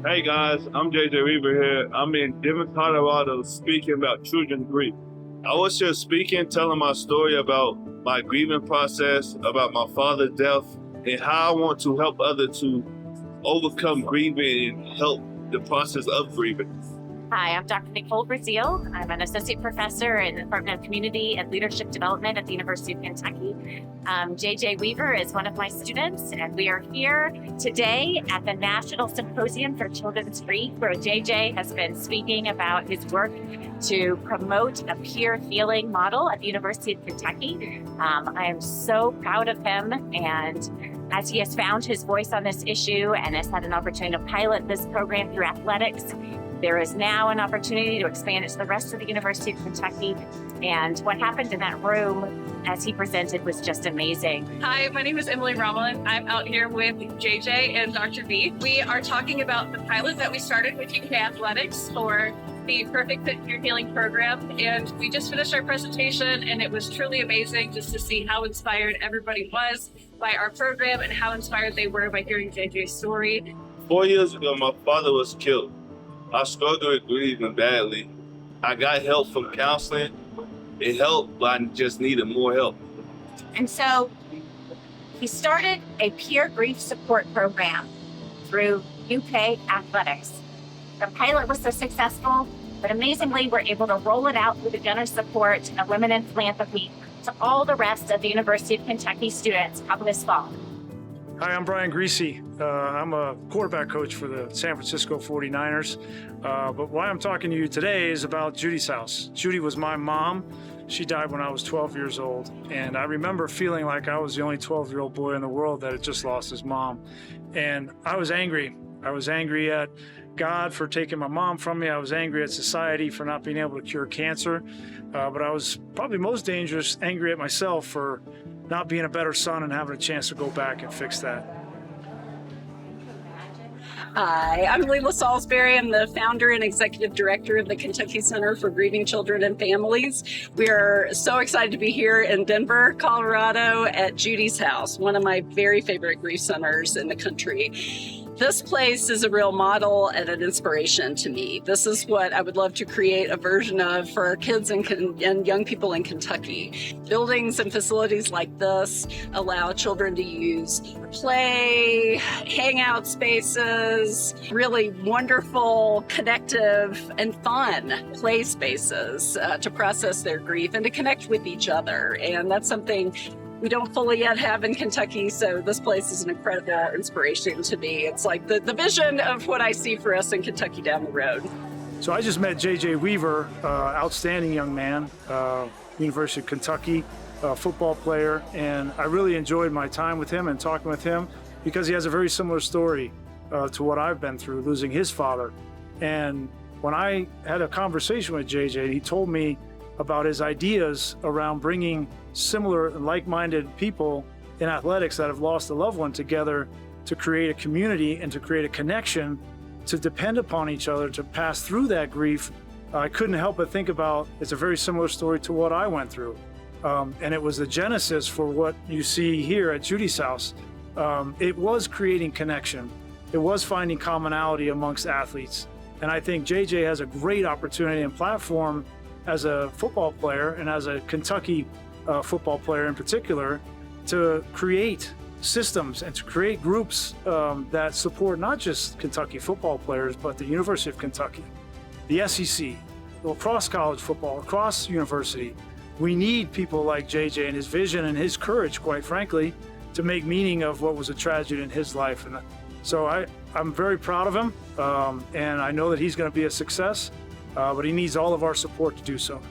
Hey guys, I'm JJ Weaver here. I'm in Denver, Colorado, speaking about children's grief. I was just speaking, telling my story about my grieving process, about my father's death, and how I want to help others to overcome grieving and help the process of grieving. Hi, I'm Dr. Nicole Brazil. I'm an associate professor in the Department of Community and Leadership Development at the University of Kentucky. JJ Weaver is one of my students, and we are here today at the National Symposium for Children's Grief, where JJ has been speaking about his work to promote a peer healing model at the University of Kentucky. I am so proud of him, and as he has found his voice on this issue and has had an opportunity to pilot this program through athletics, there is now an opportunity to expand it to the rest of the University of Kentucky. And what happened in that room as he presented was just amazing. Hi, my name is Emily Romelin. I'm out here with JJ and Dr. B. We are talking about the pilot that we started with UK Athletics for the Perfect Fit Peer Healing Program. And we just finished our presentation, and it was truly amazing just to see how inspired everybody was by our program and how inspired they were by hearing JJ's story. 4 years ago, my father was killed. I struggled with grieving badly. I got help from counseling. It helped, but I just needed more help. And so he started a peer grief support program through UK Athletics. The pilot was so successful, but amazingly, we're able to roll it out through the generous support of Women in Philanthropy to all the rest of the University of Kentucky students come this fall. Hi, I'm Brian Greasy. I'm a quarterback coach for the San Francisco 49ers. But why I'm talking to you today is about Judy's house. Judy was my mom. She died when I was 12 years old. And I remember feeling like I was the only 12-year-old boy in the world that had just lost his mom. And I was angry. I was angry at God for taking my mom from me. I was angry at society for not being able to cure cancer. But I was probably most angry at myself for not being a better son and having a chance to go back and fix that. Hi, I'm Leila Salisbury. I'm the founder and executive director of the Kentucky Center for Grieving Children and Families. We are so excited to be here in Denver, Colorado at Judy's house, one of my very favorite grief centers in the country. This place is a real model and an inspiration to me. This is what I would love to create a version of for our kids and young people in Kentucky. Buildings and facilities like this allow children to use play, hangout spaces, really wonderful, connective, and fun play spaces to process their grief and to connect with each other. And that's something we don't fully yet have in Kentucky, so this place is an incredible inspiration to me. It's like the vision of what I see for us in Kentucky down the road. So I just met JJ Weaver, outstanding young man, University of Kentucky, football player, and I really enjoyed my time with him and talking with him because he has a very similar story to what I've been through, losing his father. And when I had a conversation with JJ, he told me about his ideas around bringing similar and like-minded people in athletics that have lost a loved one together to create a community and to create a connection to depend upon each other to pass through that grief. I couldn't help but think about it's a very similar story to what I went through. And it was the genesis for what you see here at Judy's house. It was creating connection. It was finding commonality amongst athletes. And I think JJ has a great opportunity and platform as a football player and as a Kentucky football player in particular to create systems and to create groups that support not just Kentucky football players, but the University of Kentucky, the SEC, across college football, across university. We need people like JJ and his vision and his courage, quite frankly, to make meaning of what was a tragedy in his life. And so I'm very proud of him, and I know that he's going to be a success. But he needs all of our support to do so.